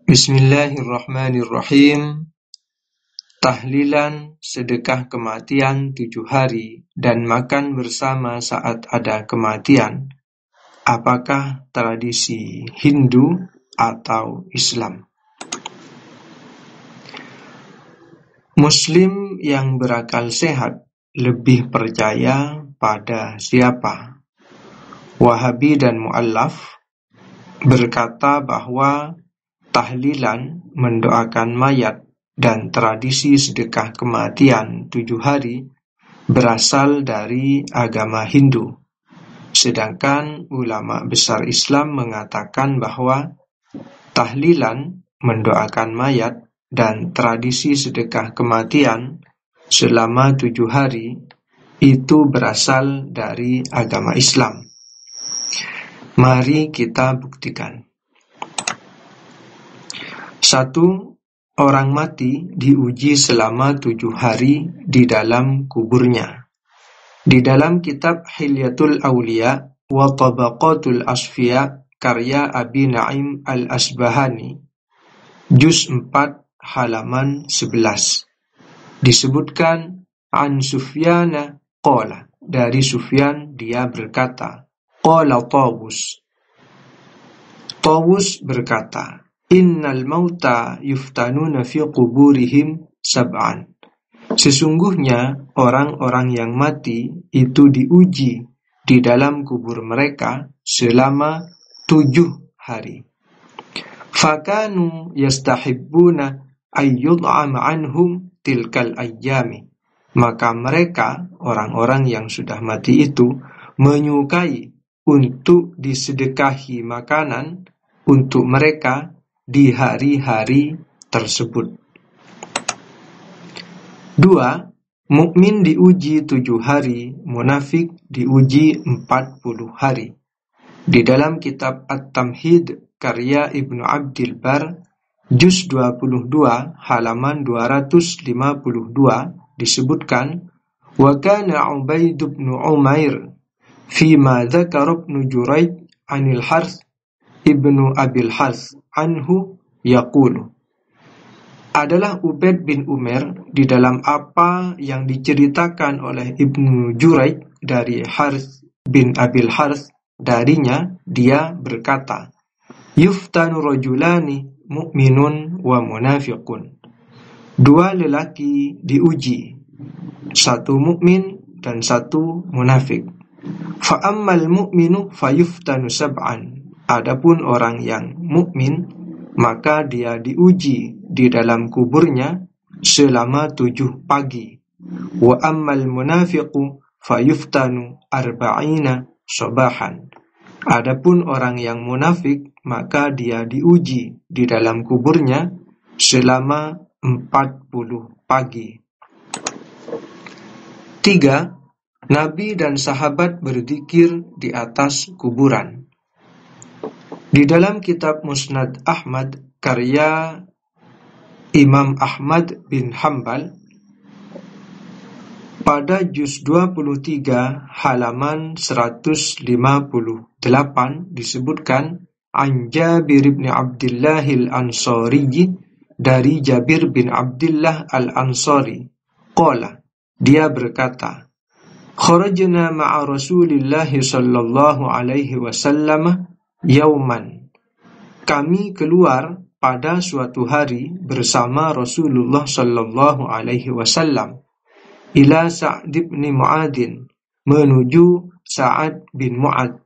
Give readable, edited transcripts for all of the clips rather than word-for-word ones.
Bismillahirrahmanirrahim. Tahlilan sedekah kematian 7 hari dan makan bersama saat ada kematian. Apakah tradisi Hindu atau Islam? Muslim yang berakal sehat lebih percaya pada siapa? Wahabi dan Mu'allaf berkata bahwa tahlilan, mendoakan mayat, dan tradisi sedekah kematian 7 hari berasal dari agama Hindu. Sedangkan ulama besar Islam mengatakan bahwa tahlilan, mendoakan mayat, dan tradisi sedekah kematian selama 7 hari itu berasal dari agama Islam. Mari kita buktikan. 1. Orang mati diuji selama 7 hari di dalam kuburnya. Di dalam kitab Hilyatul Awliya wa Tabaqatul Asfiya karya Abi Naim Al-Asbahani, juz 4 halaman 11, disebutkan an Sufyana qala, dari Sufyan dia berkata, qala Tawus berkata, innal mauta yuftanuna fi quburihim sab'an. Sesungguhnya orang-orang yang mati itu diuji di dalam kubur mereka selama 7 hari. Fakanu yastahibbuna ayyud'ama anhum tilkal ayyami. Maka mereka, orang-orang yang sudah mati itu, menyukai untuk disedekahi makanan untuk mereka di hari-hari tersebut. 2. Mukmin diuji 7 hari, munafik diuji 40 hari. Di dalam kitab At-Tamhid karya Ibnu Abdil Bar, juz 22 halaman 252, disebutkan, wa kana Ubaid bin Umair fima dzakara Ibnu Juraij anil Harth Ibnu Abil Harth anhu yaqulu. Adalah Ubaid bin Umar di dalam apa yang diceritakan oleh Ibnu Juraij dari Harth bin Abil Harth darinya, dia berkata, yuftanu rajulani mu'minun wa munafiqun. 2 lelaki diuji, 1 mukmin dan 1 munafik. Fa ammal mu'minu fayuftanu sab'an. Adapun orang yang mukmin, maka dia diuji di dalam kuburnya selama 7 pagi. Wa ammal munafiqu fayuftanu arba'ina sabahan. Adapun orang yang munafik, maka dia diuji di dalam kuburnya selama 40 pagi. 3. Nabi dan sahabat berzikir di atas kuburan. Di dalam kitab Musnad Ahmad karya Imam Ahmad bin Hanbal, pada juz 23 halaman 158 disebutkan an Jabir bin Abdullah al-Ansari, dari Jabir bin Abdullah al-Ansari, qala, dia berkata, kharajna ma'a Rasulillah sallallahu alaihi wasallam yauman. Kami keluar pada suatu hari bersama Rasulullah sallallahu alaihi wasallam ila Sa'd bin Mu'adin, menuju Sa'ad bin Mu'ad,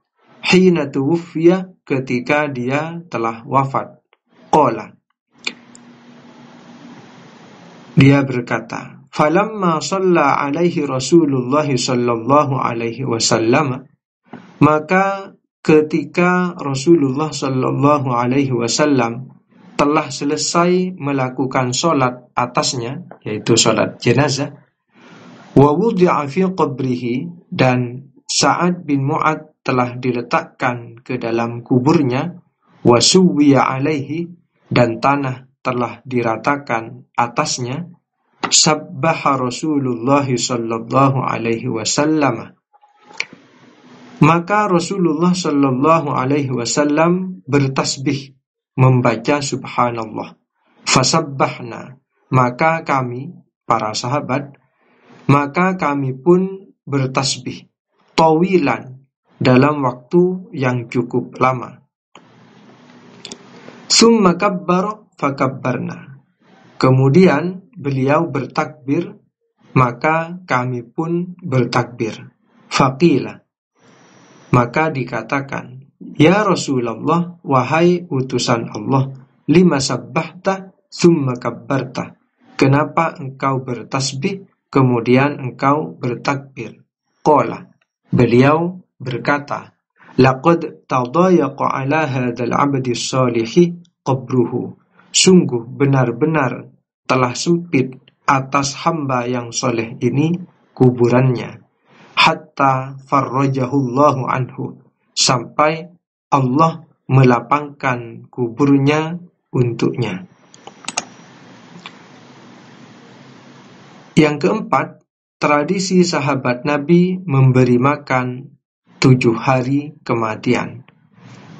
hina tuwfiya, ketika dia telah wafat. Qala, dia berkata, falamma shalla alaihi Rasulullah sallallahu alaihi wasallam, maka ketika Rasulullah sallallahu alaihi wasallam telah selesai melakukan sholat atasnya, yaitu sholat jenazah, wa wudi'a fi qabrihi, dan Sa'ad bin Mu'ad telah diletakkan ke dalam kuburnya, wa suwiya alaihi, dan tanah telah diratakan atasnya, sabbaha Rasulullah sallallahu alaihi wasallam, maka Rasulullah sallallahu alaihi wasallam bertasbih membaca subhanallah. Fasabbahna, maka kami, para sahabat, maka kami pun bertasbih, tawilan, dalam waktu yang cukup lama. Summa kabbara fakabbarna, kemudian beliau bertakbir, maka kami pun bertakbir. Faqila, maka dikatakan, ya Rasulullah, wahai utusan Allah, lima sabbahta summa kabbarta, kenapa engkau bertasbih kemudian engkau bertakbir? Qala, beliau berkata, laqad tadayaqa ala hadzal 'abdi shalihi qabruhu, sungguh benar-benar telah sempit atas hamba yang soleh ini kuburannya, hatta farrajahullahu anhu, sampai Allah melapangkan kuburnya untuknya. Yang keempat, tradisi sahabat Nabi memberi makan 7 hari kematian.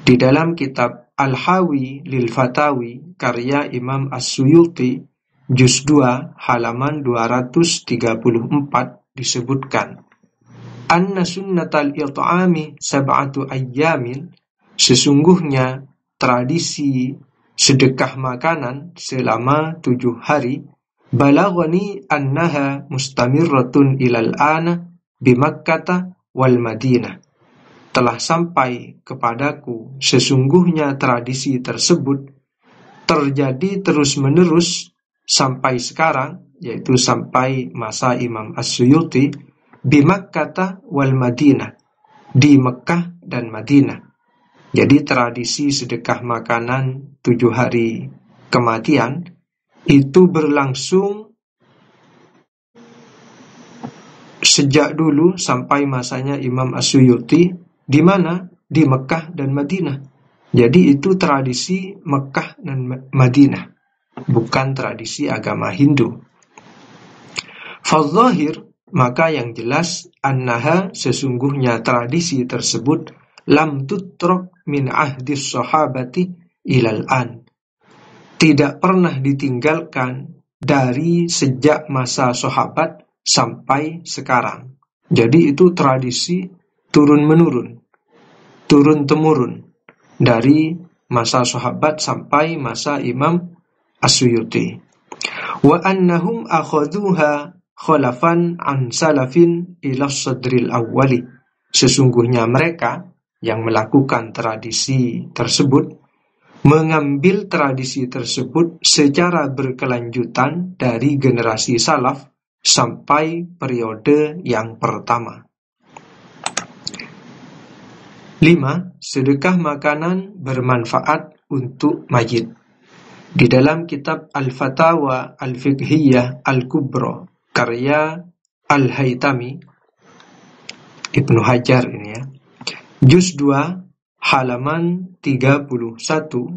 Di dalam kitab Al-Hawi lil Fatawi karya Imam As-Suyuti juz 2 halaman 234 disebutkan, anna sunnatal it'ami sab'atu ayyamin, sesungguhnya tradisi sedekah makanan selama 7 hari, balaghani annaha mustamirratun ilal ana bi Makkah wal Madinah, telah sampai kepadaku sesungguhnya tradisi tersebut terjadi terus-menerus sampai sekarang, yaitu sampai masa Imam As-Suyuti, bi Makkah wal Madinah, di Mekah dan Madinah. Jadi tradisi sedekah makanan 7 hari kematian itu berlangsung sejak dulu sampai masanya Imam As-Suyuti, di mana? Di Mekah dan Madinah. Jadi itu tradisi Mekah dan Madinah, bukan tradisi agama Hindu. Fadzahir, maka yang jelas, annaha, sesungguhnya tradisi tersebut, lam tutrok min ahdis sahabati ilal an, tidak pernah ditinggalkan dari sejak masa sahabat sampai sekarang. Jadi itu tradisi turun-menurun, turun-temurun, dari masa sahabat sampai masa Imam As-Suyuti. Wa annahum akhadhuha khalafan an salafin ila sadril awwali, sesungguhnya mereka yang melakukan tradisi tersebut mengambil tradisi tersebut secara berkelanjutan dari generasi salaf sampai periode yang pertama. 5. Sedekah makanan bermanfaat untuk mayit. Di dalam kitab Al-Fatawa Al-Fiqhiyah Al-Kubra karya Al-Haytami, Ibnu Hajar ini ya, juz 2 halaman 31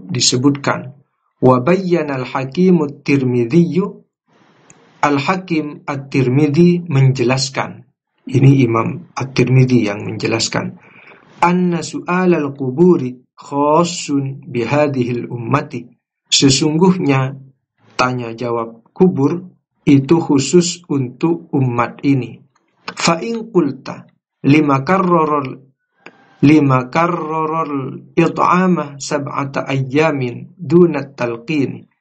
disebutkan, wa bayyana al-Hakim at-Tirmidzi, Al-Hakim at-Tirmidzi menjelaskan, ini Imam at-Tirmidzi yang menjelaskan, anna su'al al-quburi khassun bihadhil ummati, sesungguhnya tanya jawab kubur itu khusus untuk umat ini. Fa in qulta lima karrarul it'ama sab'ata ayyamin dunat talqin,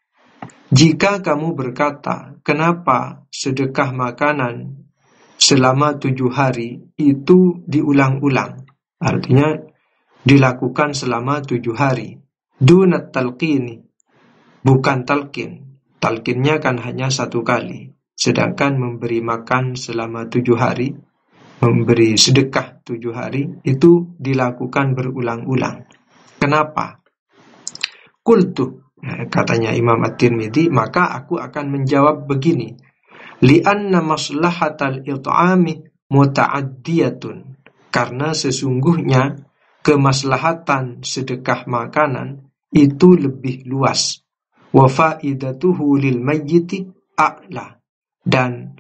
jika kamu berkata, kenapa sedekah makanan selama 7 hari itu diulang-ulang, artinya dilakukan selama 7 hari, dunat talqini, bukan talqin, talqinnya kan hanya 1 kali, sedangkan memberi makan selama 7 hari, memberi sedekah 7 hari, itu dilakukan berulang-ulang. Kenapa? Qultu, katanya Imam At-Tirmidzi, maka aku akan menjawab begini, li'anna maslahatal it'ami muta'addiyatun, karena sesungguhnya kemaslahatan sedekah makanan itu lebih luas, wa faidatuhu lil mayyiti a'la, dan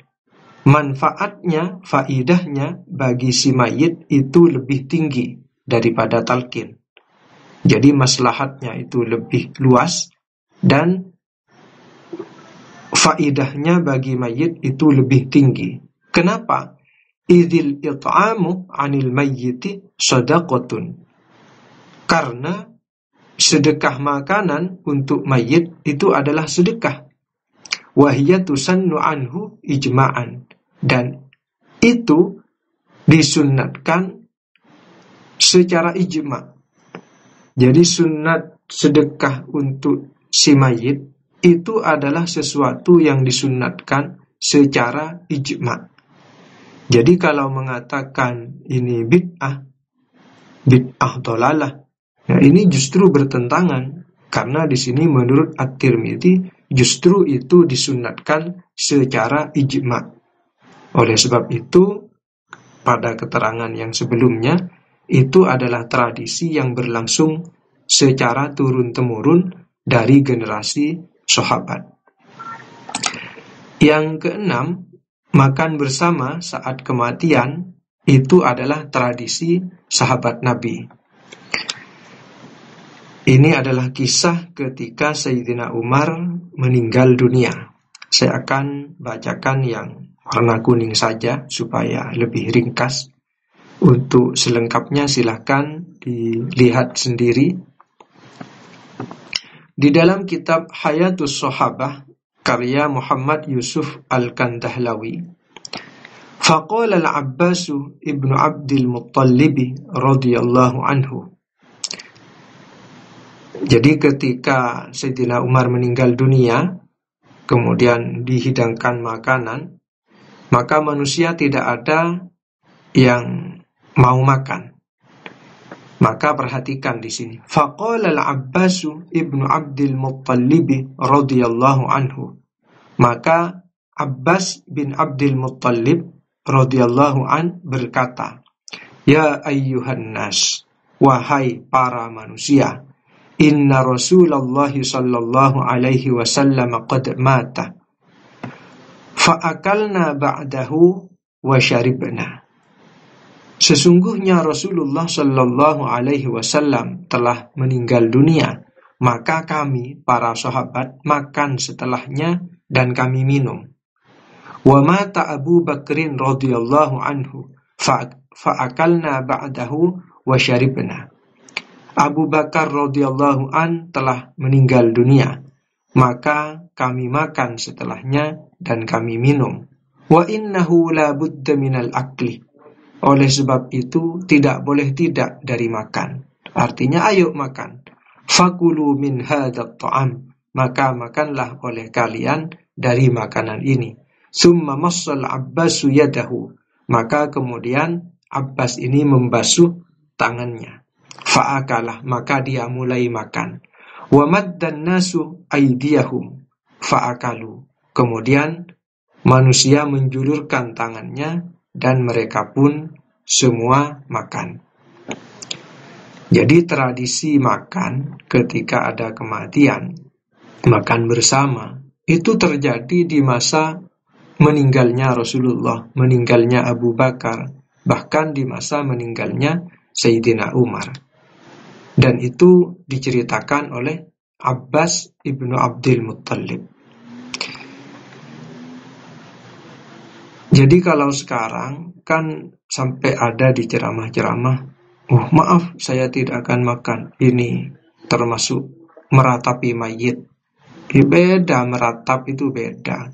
manfaatnya, faidahnya bagi si mayit itu lebih tinggi daripada talqin. Jadi maslahatnya itu lebih luas dan faidahnya bagi mayit itu lebih tinggi. Kenapa? Idzil it'amu 'anil mayyiti shadaqatun. Karena sedekah makanan untuk mayit itu adalah sedekah. Wahiyya tusannu anhu ijma'an. Dan itu disunnatkan secara ijma'. Jadi sunat sedekah untuk si mayit itu adalah sesuatu yang disunnatkan secara ijma'. Jadi kalau mengatakan ini bid'ah dhalalah, ya ini justru bertentangan, karena di sini menurut At-Tirmidzi justru itu disunnatkan secara ijma'. Oleh sebab itu, pada keterangan yang sebelumnya, itu adalah tradisi yang berlangsung secara turun-temurun dari generasi sahabat. Yang keenam, makan bersama saat kematian itu adalah tradisi sahabat Nabi. Ini adalah kisah ketika Sayyidina Umar meninggal dunia. Saya akan bacakan yang warna kuning saja supaya lebih ringkas. Untuk selengkapnya silahkan dilihat sendiri. Di dalam kitab Hayatus Sahabah karya Muhammad Yusuf Al-Kandahlawi, faqala al-Abbasu ibnu Abdil Muttalib radhiyallahu anhu. Jadi ketika Sayyidina Umar meninggal dunia, kemudian dihidangkan makanan, maka manusia tidak ada yang mau makan. Maka perhatikan di sini. Faqala al-Abbasu ibnu Abdil Muttalib radhiyallahu anhu. Maka Abbas bin Abdil Muttalib radhiyallahu an berkata, Ya ayyuhan nas, wahai para manusia, Inna Rasulullah sallallahu alaihi wasallam qad mata. Fa'akalna ba'dahu wa syaribna. Sesungguhnya Rasulullah sallallahu alaihi wasallam telah meninggal dunia, maka kami para sahabat makan setelahnya dan kami minum. Wa mata Abu Bakrin radhiyallahu anhu fa'akalna ba'dahu wa syaribna. Abu Bakar radhiyallahu an telah meninggal dunia, maka kami makan setelahnya dan kami minum. Wa innahu la budda minal akli. Oleh sebab itu tidak boleh tidak dari makan. Artinya ayo makan. Fakulu min hadzal ta'am. Maka makanlah oleh kalian dari makanan ini. Summa massal Abbasu yadahu. Maka kemudian Abbas ini membasuh tangannya. Fa'akalah, maka dia mulai makan. Wa maddan nasu aydiyahum fa'akalu. Kemudian manusia menjulurkan tangannya dan mereka pun semua makan. Jadi tradisi makan ketika ada kematian, makan bersama, itu terjadi di masa meninggalnya Rasulullah, meninggalnya Abu Bakar, bahkan di masa meninggalnya Sayyidina Umar. Dan itu diceritakan oleh Abbas ibnu Abdil Muttalib. Jadi kalau sekarang kan sampai ada di ceramah-ceramah, maaf saya tidak akan makan, ini termasuk meratapi mayit. Beda, meratap itu beda.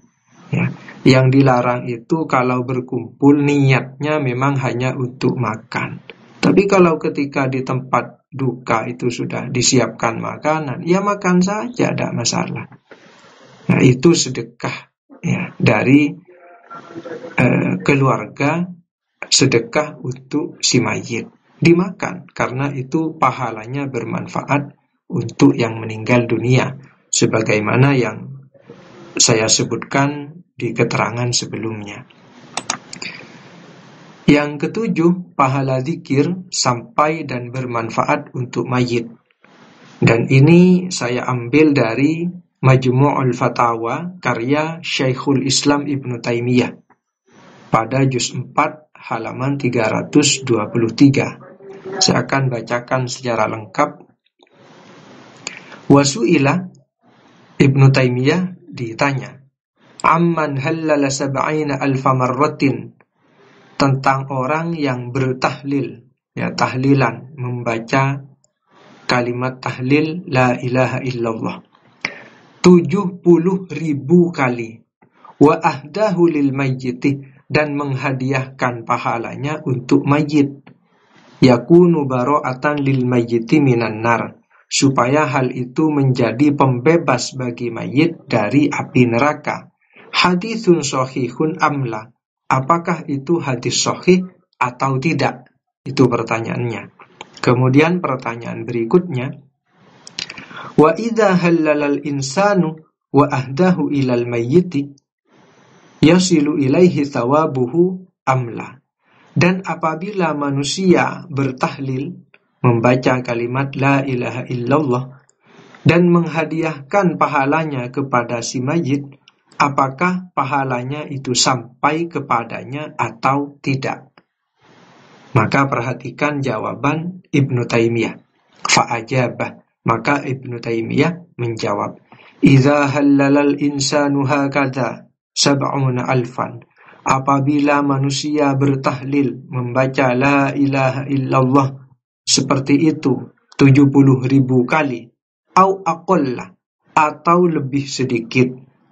Ya. Yang dilarang itu kalau berkumpul niatnya memang hanya untuk makan. Tapi kalau ketika di tempat duka itu sudah disiapkan makanan, ya makan saja, tidak masalah. Nah itu sedekah ya, dari keluarga, sedekah untuk si mayit. Dimakan, karena itu pahalanya bermanfaat untuk yang meninggal dunia. Sebagaimana yang saya sebutkan di keterangan sebelumnya. Yang ketujuh, pahala zikir sampai dan bermanfaat untuk mayit. Dan ini saya ambil dari Majmu'ul Fatawa karya Syekhul Islam Ibnu Taimiyah pada juz 4 halaman 323. Saya akan bacakan secara lengkap Wasu'ila, Ibnu Taimiyah ditanya, amman halala sab'ina alfa marratin, tentang orang yang bertahlil, ya tahlilan, membaca kalimat tahlil la ilaha illallah 70.000 kali, wa ahdahu lil mayyiti, dan menghadiahkan pahalanya untuk mayit, yakunu bara'atan lil mayyiti minan nar, supaya hal itu menjadi pembebas bagi mayit dari api neraka. Haditsun sahihun amla, apakah itu hadis sahih atau tidak? Itu pertanyaannya. Kemudian pertanyaan berikutnya, wa idza hallalal insanu wa ahdahu ilal mayyiti yasilu ilaihi thawabuhu amla, dan apabila manusia bertahlil, membaca kalimat la ilaha illallah, dan menghadiahkan pahalanya kepada si mayit, apakah pahalanya itu sampai kepadanya atau tidak? Maka perhatikan jawaban Ibnu Taimiyah. Fa'ajabah, maka Ibnu Taimiyah menjawab, idza hallalal insanu hakadha sab'una alfan, apabila manusia bertahlil, membaca la ilaha illallah seperti itu 70.000 kali, au aqalla, atau lebih sedikit,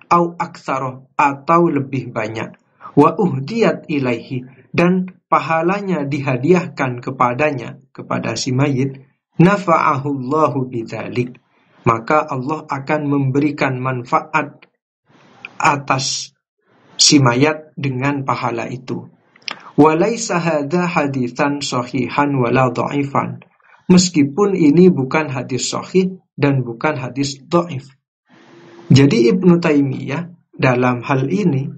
au aktsara, atau lebih banyak, wa uhdiyat ilaihi, dan pahalanya dihadiahkan kepadanya, kepada si mayit, nafa'ahullahu bidzalik, maka Allah akan memberikan manfaat atas si mayat dengan pahala itu. Walaisa hadza haditsan sahihan wala dha'ifan, meskipun ini bukan hadis sahih dan bukan hadis dhaif. Jadi Ibnu Taimiyah dalam hal ini,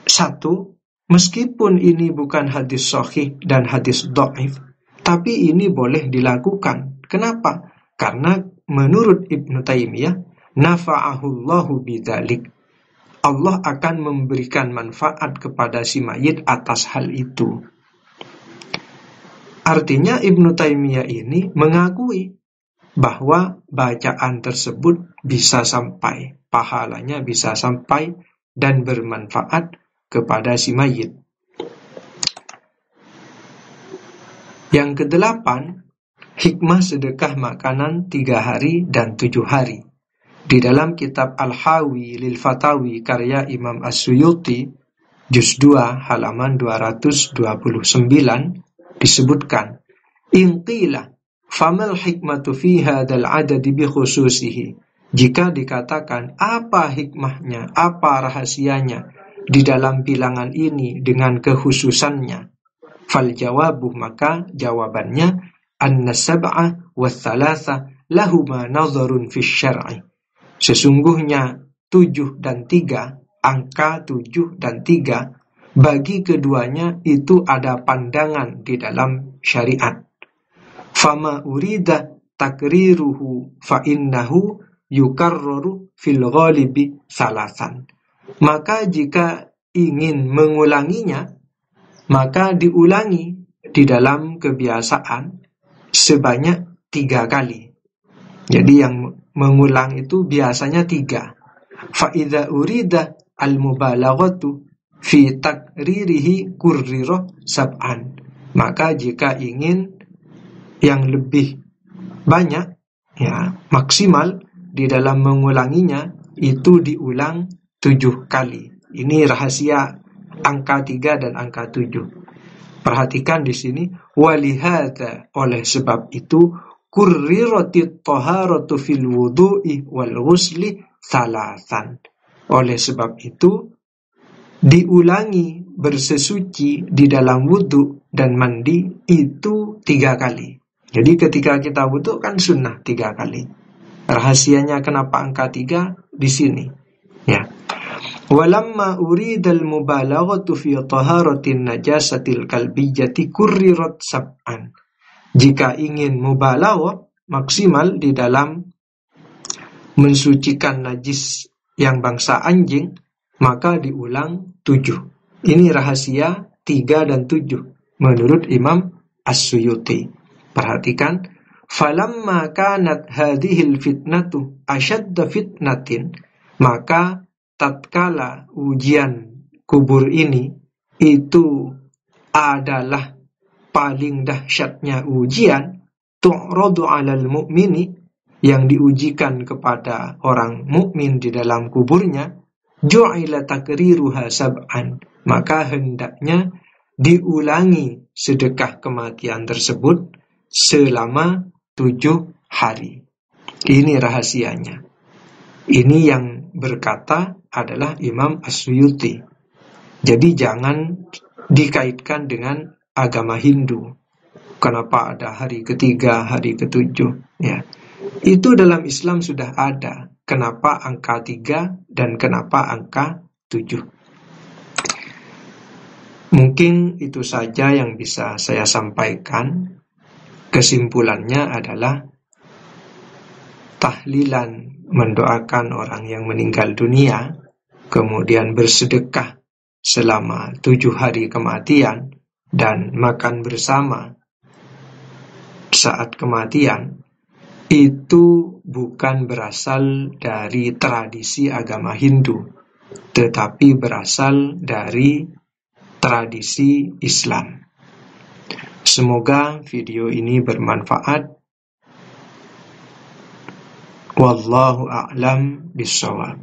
satu, meskipun ini bukan hadis sahih dan hadis dhaif, tapi ini boleh dilakukan. Kenapa? Karena menurut Ibnu Taimiyah, nafa'ahullahu bidzalik, Allah akan memberikan manfaat kepada si mayit atas hal itu. Artinya Ibnu Taimiyah ini mengakui bahwa bacaan tersebut bisa sampai, pahalanya bisa sampai dan bermanfaat kepada si mayit. Yang kedelapan, hikmah sedekah makanan 3 hari dan 7 hari. Di dalam kitab Al-Hawi lil Fatawi karya Imam As-Suyuti, juz 2 halaman 229 disebutkan, inqila famal hikmatu fi hadzal adad bi khususihi, jika dikatakan apa hikmahnya, apa rahasianya di dalam bilangan ini dengan kekhususannya, fal jawabuh, maka jawabannya anna sab'a wa thalatha lahuma nazarun fi syar'i, sesungguhnya 7 dan 3, angka 7 dan 3, bagi keduanya itu ada pandangan di dalam syariat. Fama urida takriruhu fa innahu yukarraru fil ghalibi salasan, maka jika ingin mengulanginya, maka diulangi di dalam kebiasaan sebanyak 3 kali. Jadi yang mengulang itu biasanya 3. Fa idza urida al-mubalaghatu fi takririhi kurrira sab'an, maka jika ingin yang lebih banyak, ya maksimal di dalam mengulanginya, itu diulang 7 kali. Ini rahasia angka 3 dan angka 7. Perhatikan di sini, walihada, oleh sebab itu, kurriratit taharatu fil wudu'i wal ghusli salasan, oleh sebab itu diulangi bersesuci di dalam wudu dan mandi itu 3 kali. Jadi ketika kita wudu kan sunnah 3 kali. Rahasianya kenapa angka 3 di sini, ya. Walamma uridal mubalaghatu fi taharatin najasatil kalbiyyati kurrirat sab'an, jika ingin mubalaghah, maksimal di dalam mensucikan najis yang bangsa anjing, maka diulang 7. Ini rahasia 3 dan 7 menurut Imam As-Suyuti. Perhatikan, Falamma kanat hadhil fitnatu asyadda fitnatin, maka tatkala ujian kubur ini itu adalah paling dahsyatnya ujian, tu'radu 'alal mu'mini, yang diujikan kepada orang mukmin di dalam kuburnya, ju'ila takriruha sab'an, maka hendaknya diulangi sedekah kematian tersebut selama 7 hari. Ini rahasianya. Ini yang berkata adalah Imam As-Suyuti. Jadi jangan dikaitkan dengan agama Hindu. Kenapa ada hari ketiga, hari ketujuh? Ya, itu dalam Islam sudah ada. Kenapa angka 3 dan kenapa angka 7? Mungkin itu saja yang bisa saya sampaikan. Kesimpulannya adalah tahlilan, mendoakan orang yang meninggal dunia, kemudian bersedekah selama 7 hari kematian, dan makan bersama saat kematian, itu bukan berasal dari tradisi agama Hindu, tetapi berasal dari tradisi Islam. Semoga video ini bermanfaat. Wallahu a'lam bishawab.